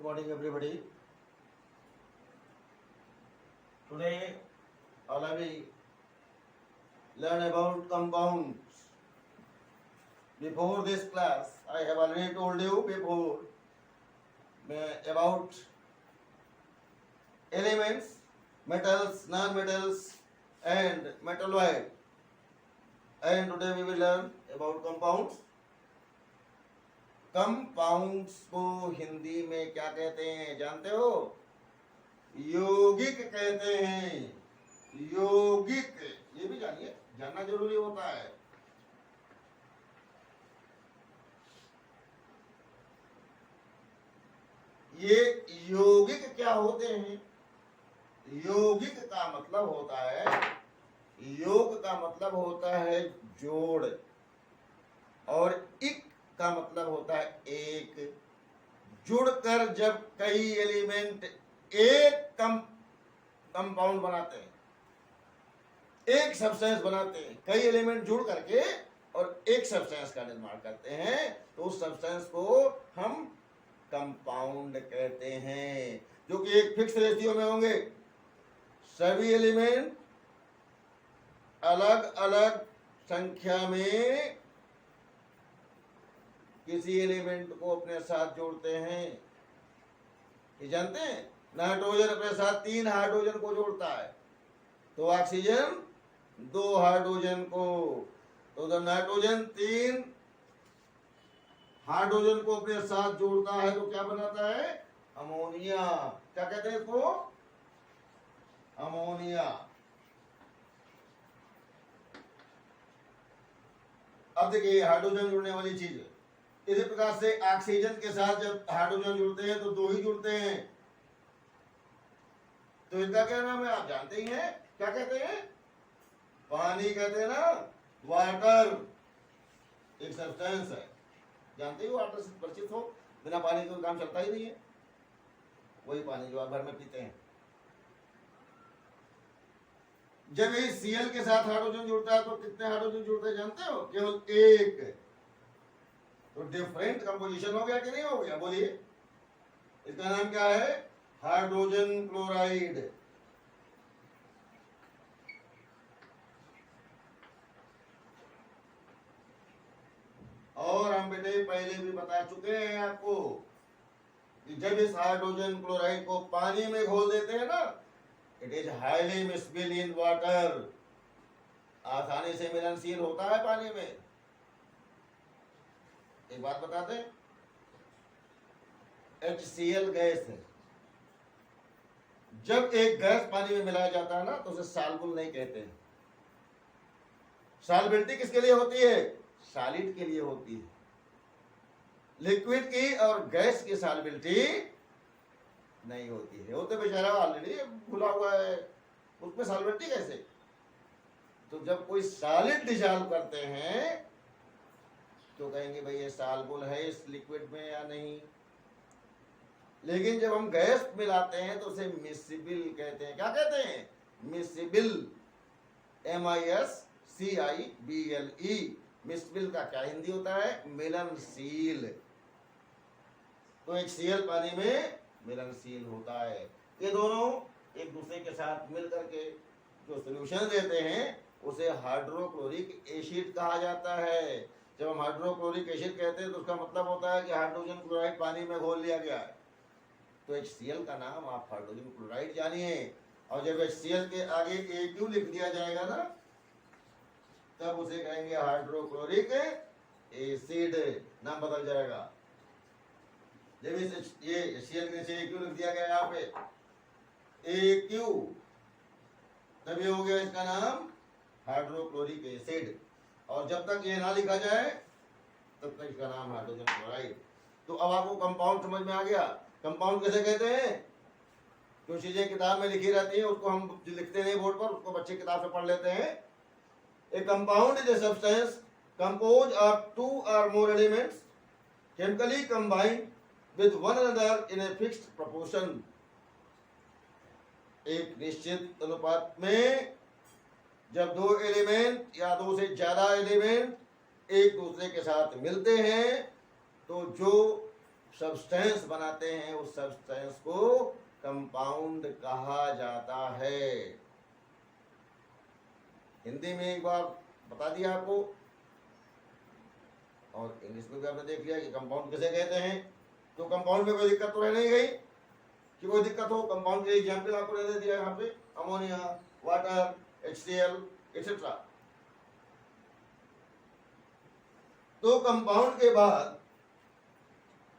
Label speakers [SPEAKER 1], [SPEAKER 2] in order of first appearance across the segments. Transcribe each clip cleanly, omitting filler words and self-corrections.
[SPEAKER 1] morning, everybody. Today, all of we learn about compounds. Before this class, I have already told you before about elements, metals, non-metals, and metalloid. And today we will learn about compounds. Compounds को हिंदी में क्या कहते हैं जानते हो? यौगिक कहते हैं। यौगिक, ये भी जानिए, जानना जरूरी होता है। ये यौगिक क्या होते हैं? यौगिक का मतलब होता है, योग का मतलब होता है जोड़, और इक का मतलब होता है एक। जुड़कर जब कई एलिमेंट एक कंपाउंड बनाते हैं, एक सब्सटेंस बनाते हैं, कई एलिमेंट जुड़ करके और एक सब्सटेंस का निर्माण करते हैं, तो उस सब्सटेंस को हम कंपाउंड कहते हैं, जो कि एक फिक्स रेशियो में होंगे। सभी एलिमेंट अलग अलग संख्या में किसी एलिमेंट को अपने साथ जोड़ते हैं। ये जानते हैं, नाइट्रोजन अपने साथ 3 हाइड्रोजन को जोड़ता है, तो ऑक्सीजन 2 हाइड्रोजन को, तो जब नाइट्रोजन 3 हाइड्रोजन को अपने साथ जोड़ता है तो क्या बनाता है? अमोनिया। क्या कहते हैं इसको? अमोनिया। अब देखिए, हाइड्रोजन जुड़ने वाली चीज है। इसी प्रकार से ऑक्सीजन के साथ जब हाइड्रोजन जुड़ते हैं तो 2 ही जुड़ते हैं, तो इनका क्या नाम है आप जानते ही हैं। क्या कहते हैं? पानी कहते हैं ना, वाटर एक सब्सटेंस है, जानते हो, वाटर से परिचित हो। बिना पानी के काम चलता ही नहीं है। वही पानी जो आप घर में पीते हैं। जब ये Cl के साथ हाइड्रोजन जुड़ता है तो कितने हाइड्रोजन जुड़ते हैं जानते हो? केवल एक। तो डिफरेंट कंपोजिशन हो गया कि नहीं हो गया? बोलिए, इसका नाम क्या है? Hydrogen chloride. और हम बेटे पहले भी बता चुके हैं आपको कि जब इस हाइड्रोजन क्लोराइड को पानी में घोल देते हैं ना, it is highly miscible in water. आसानी से मिलनशील होता है पानी में। एक बात बताते हैं, HCl गैस है। जब एक गैस पानी में मिलाया जाता है ना, तो उसे सॉल्युबल नहीं कहते हैं। सॉल्युबिलिटी किसके लिए होती है? सॉलिड के लिए होती है। लिक्विड की और गैस की सॉल्युबिलिटी नहीं होती है। वो तो बेचारा ऑलरेडी भुला हुआ है, उसमें सॉल्युबिलिटी कैसे? तो जब कोई सॉलिड डिसॉल्व करते हैं तो कहेंगे भाई ये सॉल्युबल है इस लिक्विड में या नहीं। लेकिन जब हम गैस मिलाते हैं तो उसे मिसिबल कहते हैं। क्या कहते हैं? मिसिबल। MISCIBLE। मिसिबल का क्या हिंदी होता है? मिलनशील। तो एक Cl पानी में मिलनशील होता है। ये दोनों एक दूसरे के साथ मिलकर के जो सोल्यूशन देते हैं उसे हाइड्रोक्लोरिक एसिड कहा जाता है। जब हम हाइड्रोक्लोरिक एसिड कहते हैं तो उसका मतलब होता है कि हाइड्रोजन क्लोराइड पानी में घोल लिया गया है। तो HCl का नाम आप हाइड्रोजन क्लोराइड जानिए, और जब HCl के आगे AQ लिख दिया जाएगा ना, तब उसे कहेंगे हाइड्रोक्लोरिक एसिड, नाम बदल जाएगा। जब ये HCl के नीचे AQ लिख दिया गया यहाँ पे AQ, तब ये हो गया इसका नाम हाइड्रोक्लोरिक एसिड। और जब तक ये ना लिखा जाए तब तक इसका नाम हाइड्रोजन क्लोराइड। तो अब आपको कंपाउंड समझ में आ गया। कंपाउंड कैसे कहते हैं? जो चीजें किताब में लिखी रहती हैं उसको हम लिखते नहीं बोर्ड पर, उसको बच्चे किताब से पढ़ लेते हैं। ए compound is a substance compose of 2 or more elements chemically combined with one another in a fixed proportion. एक निश्चित अनुपात में जब 2 एलिमेंट या 2 से ज्यादा एलिमेंट एक दूसरे के साथ मिलते हैं तो जो सब्सटेंस बनाते हैं उस सब्सटेंस को कंपाउंड कहा जाता है। हिंदी में एक बार बता दिया आपको और इंग्लिश में भी आपने देख लिया कि कंपाउंड किसे कहते हैं। तो कंपाउंड में कोई दिक्कत तो रह नहीं गई कि कोई दिक्कत हो। कंपाउंड के एग्जाम्पल आपको दे दिया यहाँ पे, अमोनिया, वाटर, HCl एक्सेट्रा। तो कंपाउंड के बाद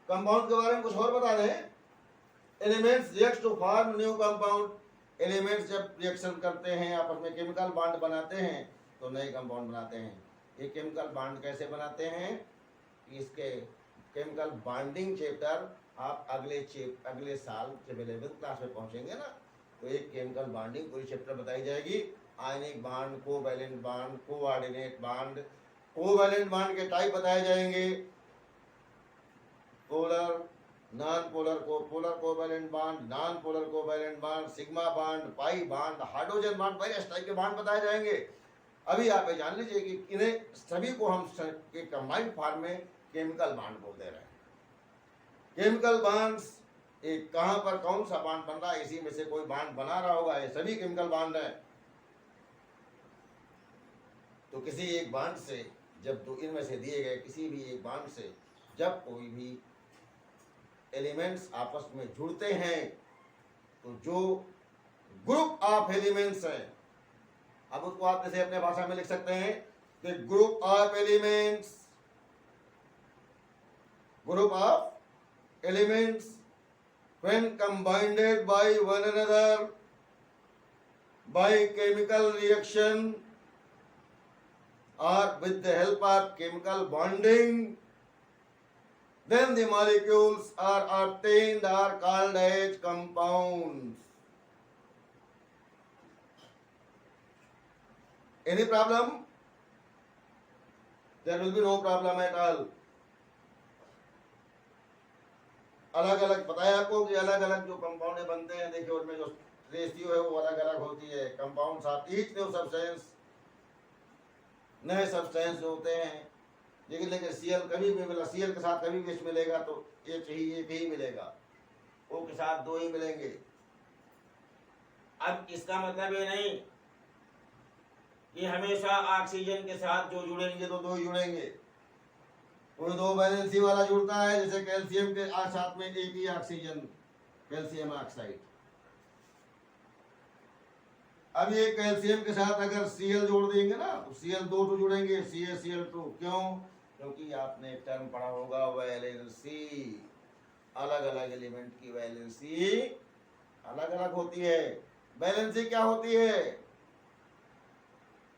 [SPEAKER 1] कंपाउंड के बारे में कुछ और बता दें। Elements react to form new compound. Elements जब रिएक्शन करते हैं, आपस में केमिकल बॉन्ड बनाते हैं तो नए कंपाउंड बनाते हैं। ये केमिकल बॉन्ड कैसे बनाते हैं, इसके केमिकल बॉन्डिंग चैप्टर आप अगले साल जब 11th क्लास में पहुंचेंगे ना, तो एक केमिकल बॉन्डिंग पूरी चैप्टर बताई जाएगी। Ionic bond, covalent bond, coordinate bond, covalent bond के टाइप बताए जाएंगे, polar, non polar, polar covalent bond, non polar covalent bond, sigma bond, pi bond, hydrogen bond, various type के बॉन्ड बताए जाएंगे। अभी आप ये जान लीजिए कि इन्हें सभी को हम कंबाइंड फॉर्म में केमिकल बॉन्ड बोल दे रहे हैं। केमिकल बॉन्ड्स एक कहां पर कौन सा बॉन्ड बन रहा है, इसी में से कोई बॉन्ड बना रहा होगा, ये सभी केमिकल बॉन्ड है। तो किसी एक बॉन्ड से जब दो इनमें से दिए गए किसी भी एक बॉन्ड से जब कोई भी एलिमेंट्स आपस में जुड़ते हैं तो जो ग्रुप ऑफ एलिमेंट्स है, अब उसको आप जैसे अपने भाषा में लिख सकते हैं कि group of elements, group of elements when combined by one another by chemical reaction or with the help of chemical bonding, then the molecules are obtained are called as compounds. Any problem? There will be no problem at all. अलग अलग बताया आपको कि अलग अलग जो compound बनते हैं, देखिए उनमें जो रेशियो है वो अलग अलग होती है। Compounds of each new substance, नए सब्सटेंस होते हैं। लेकिन Cl कभी भी मिला, Cl के साथ कभी भी मिलेगा तो एक ही मिलेगा, O के साथ दो ही मिलेंगे। अब इसका मतलब ये नहीं कि हमेशा ऑक्सीजन के साथ जो जुड़ेंगे तो दो ही जुड़ेंगे। कोई दो वैलेंसी वाला जुड़ता है, जैसे कैल्शियम के साथ में एक ही ऑक्सीजन, कैल्शियम ऑक्साइड। अब ये कैल्शियम के साथ अगर Cl जोड़ देंगे ना तो Cl2 तो जुड़ेंगे, CaCl2। क्यों? क्योंकि आपने एक टर्म पढ़ा होगा वैलेंसी। अलग अलग एलिमेंट की वैलेंसी अलग अलग होती है। वैलेंसी क्या होती है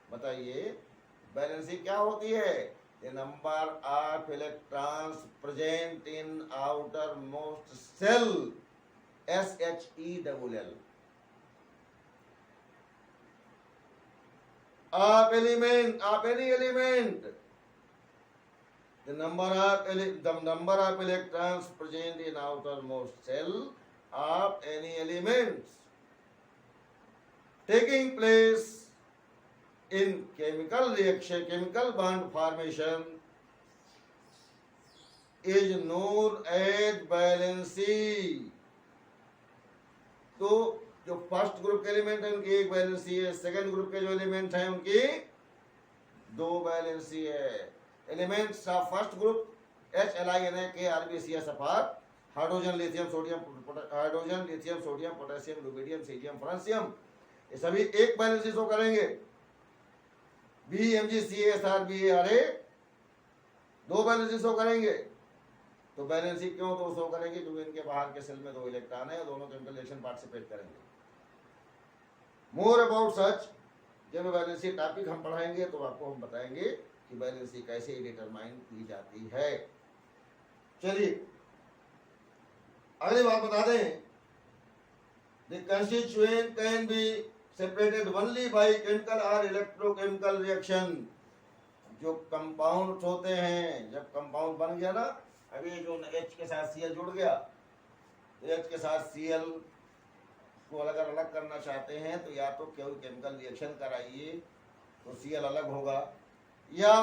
[SPEAKER 1] बताइए? वैलेंसी क्या होती है? The number of electrons present in outermost shell, SHELL, of any element. The number of electrons present in outermost shell of any elements taking place in chemical reaction, chemical bond formation is known as valency. तो जो first group के element है उनकी एक valency है, second group के जो element हैं उनकी दो वैलेंसी है। Elements of first group HLINAKRBCSFR, hydrogen, lithium, sodium, potassium, rubidium, caesium, francium, ये सभी एक वैलेंसी शो करेंगे। BMgCSrBARA दो वैलेंसी शो करेंगे। तो वैलेंसी क्यों दो शो करेंगे? क्योंकि इनके बाहर के सेल में दो इलेक्ट्रॉन है और दोनों केमिकल रिएक्शन पार्टिसिपेट करेंगे। मोर अबाउट सच जब वैलेंसी टॉपिक हम पढ़ाएंगे तो आपको हम बताएंगे कि वैलेंसी कैसे डिटरमाइन की जाती है। चलिए अगली बात बता दें। The constituent can be separated only by chemical or electrochemical reaction। जो कंपाउंड होते हैं, जब कंपाउंड बन गया ना, अभी जो H के साथ Cl जुड़ गया, H के साथ Cl को अगर अलग करना चाहते हैं तो या तो कोई केमिकल रिएक्शन कराइए तो Cl अलग होगा, या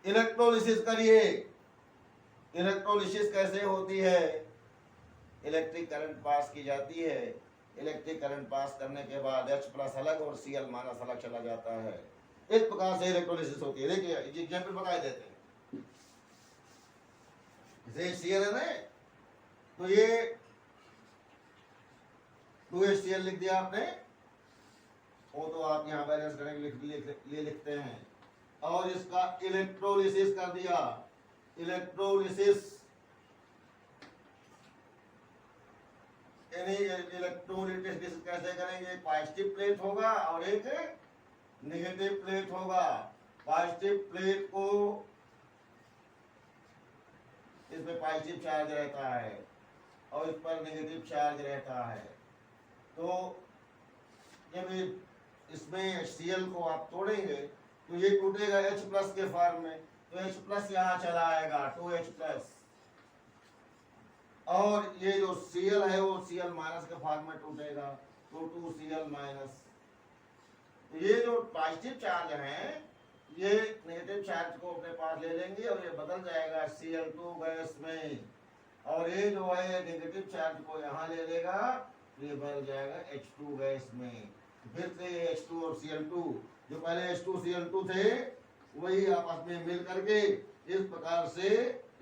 [SPEAKER 1] इलेक्ट्रोलिसिस करिए। इलेक्ट्रोलिसिस कैसे होती है? इलेक्ट्रिक करंट पास की जाती है, इलेक्ट्रिक करंट पास करने के बाद H प्लस अलग और Cl माइनस अलग चला जाता है। इस प्रकार से इलेक्ट्रोलिसिस होती है। देखिए एग्जाम्पल बता देते हैं। जैसे Cl है ना, तो ये 2HCl लिख दिया आपने, वो तो आप यहाँ बैलेंस करेंगे लिखते हैं। और इसका इलेक्ट्रोलिसिस कर दिया। इलेक्ट्रोलिसिस इलेक्ट्रोलिसिस कैसे करेंगे? पॉजिटिव प्लेट होगा और एक नेगेटिव प्लेट होगा। पॉजिटिव प्लेट को इसमें पॉजिटिव चार्ज रहता है और इस पर नेगेटिव चार्ज रहता है। तो जब इसमें Cl को आप तोड़ेंगे तो ये टूटेगा H प्लस के फॉर्म में, तो H प्लस यहाँ चला आएगा 2H प्लस, और ये जो Cl है वो Cl माइनस के फॉर्म में टूटेगा, तो 2Cl माइनस। ये जो पॉजिटिव चार्ज है ये नेगेटिव चार्ज को अपने पास ले लेंगे और ये बदल जाएगा Cl2 गैस में, और ये जो है नेगेटिव चार्ज को यहाँ ले लेगा, ये बदल जाएगा H2 गैस में। फिर से H2 और Cl2, जो पहले H2Cl2 थे वही आपस में मिल करके इस प्रकार से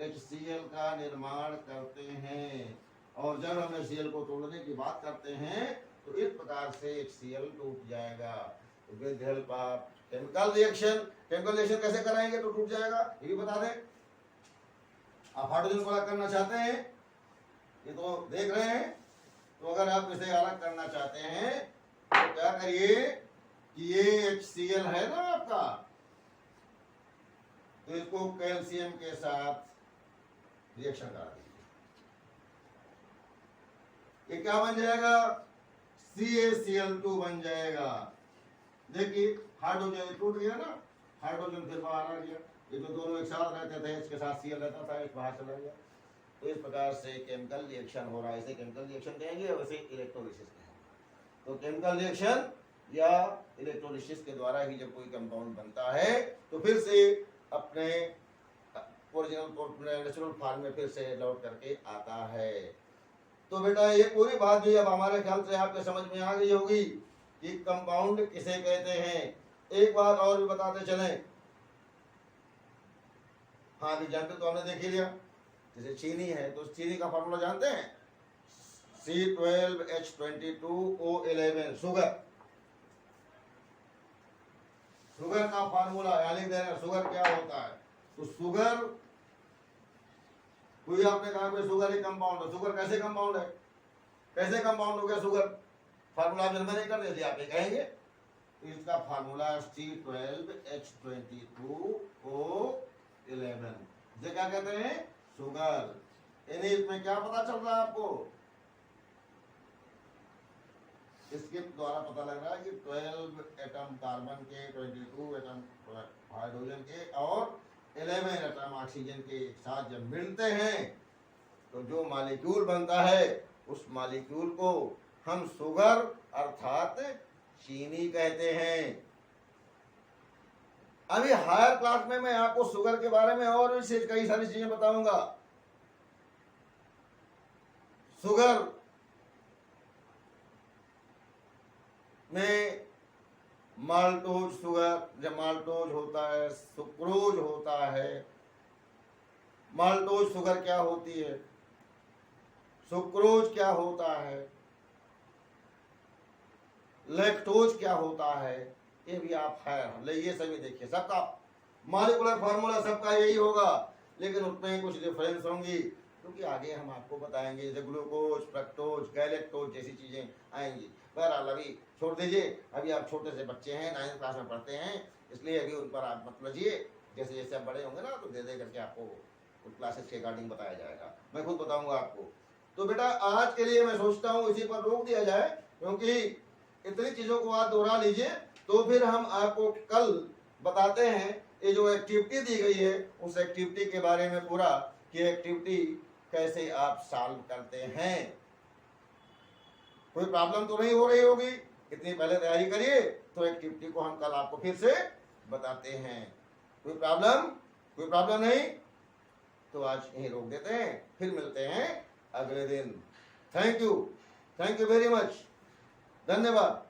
[SPEAKER 1] HCl का निर्माण करते हैं। और जब हम HCl को तोड़ने की बात करते हैं तो इस प्रकार से HCl टूट जाएगा। तो with help of chemical reaction कैसे कराएंगे तो टूट जाएगा, ये भी बता दें। आप हाइड्रोजन को अलग करना चाहते हैं, ये तो देख रहे हैं, तो अगर आप इसे अलग करना चाहते हैं तो क्या करिए कि ये HCl है ना आपका, तो इसको कैल्शियम के साथ रिएक्शन करा दीजिए। ये क्या बन जाएगा? CaCl2 बन जाएगा। देखिए हाइड्रोजन टूट गया ना, हाइड्रोजन फिर बाहर आ गया। ये तो दोनों एक साथ रहते थे, H के साथ Cl रहता था, H बाहर चला गया। तो इस प्रकार से केमिकल रिएक्शन हो रहा है। इसे केमिकल रिएक्शन कहेंगे, वैसे इलेक्ट्रोलिसिस कहेंगे। तो केमिकल रिएक्शन या इलेक्ट्रोलिसिस के द्वारा ही जब कोई कंपाउंड बनता है तो फिर से अपने ओरिजिनल नेचुरल फॉर्म में फिर से लौट करके आता है। तो बेटा ये पूरी बात भी अब हमारे ख्याल से आपके समझ में आ गई होगी कि कंपाउंड किसे कहते हैं। एक बात और भी बताते चले। हाँ एग्जाम्पल तो हमने देख ही लिया। जैसे चीनी है तो चीनी का फॉर्मूला जानते हैं, C12H22O11। शुगर का फार्मूला यानी लिख दे रहे हैं, शुगर क्या होता है। तो शुगर, कोई आपने कहा कि शुगर एक कंपाउंड है, शुगर कैसे कंपाउंड है, कैसे कंपाउंड हो गया शुगर? फार्मूला जब मैंने कर दिया आप ये कहेंगे। तो इसका फार्मूला C12H22O11, इसे क्या कहते हैं? शुगर। यानी इसमें क्या पता चल रहा है आपको? इसके द्वारा पता लग रहा है कि 12 एटम कार्बन के, 22 एटम हाइड्रोजन के और 11 एटम ऑक्सीजन के एक साथ जब मिलते हैं तो जो मॉलिक्यूल बनता है उस मॉलिक्यूल को हम शुगर अर्थात चीनी कहते हैं। अभी हायर क्लास में मैं आपको शुगर के बारे में और भी कई सारी चीजें बताऊंगा। शुगर में माल्टोज शुगर, जब माल्टोज होता है, सुक्रोज होता है। माल्टोज शुगर क्या होती है, सुक्रोज क्या होता है, लैक्टोज क्या होता है, ये भी आप है ये सभी देखिए। सबका मॉलिक्यूलर फार्मूला सबका यही होगा, लेकिन उसमें कुछ डिफरेंस होंगी क्योंकि आगे हम आपको बताएंगे। जैसे ग्लूकोज, फ्रक्टोज, गैलेक्टोज जैसी चीजें आएंगी। बहरहाल अभी छोड़ दीजिए, अभी आप छोटे से बच्चे हैं, 9th क्लास में पढ़ते हैं, इसलिए अभी उन पर आप मत लजिए। जैसे जैसे आप बड़े होंगे ना तो दे दे करके आपको उन क्लासेस के अकॉर्डिंग बताया जाएगा, मैं खुद बताऊंगा आपको। तो बेटा आज के लिए मैं सोचता हूँ इसी पर रोक दिया जाए, क्योंकि इतनी चीजों को आप दोहरा लीजिए तो फिर हम आपको कल बताते हैं ये जो एक्टिविटी दी गई है उस एक्टिविटी के बारे में पूरा, कि एक्टिविटी कैसे आप सॉल्व करते हैं। कोई प्रॉब्लम तो नहीं हो रही होगी, इतनी पहले तैयारी करिए, तो एक्टिविटी को हम कल आपको फिर से बताते हैं। कोई प्रॉब्लम नहीं? तो आज यहीं रोक देते हैं, फिर मिलते हैं अगले दिन। थैंक यू वेरी मच, धन्यवाद।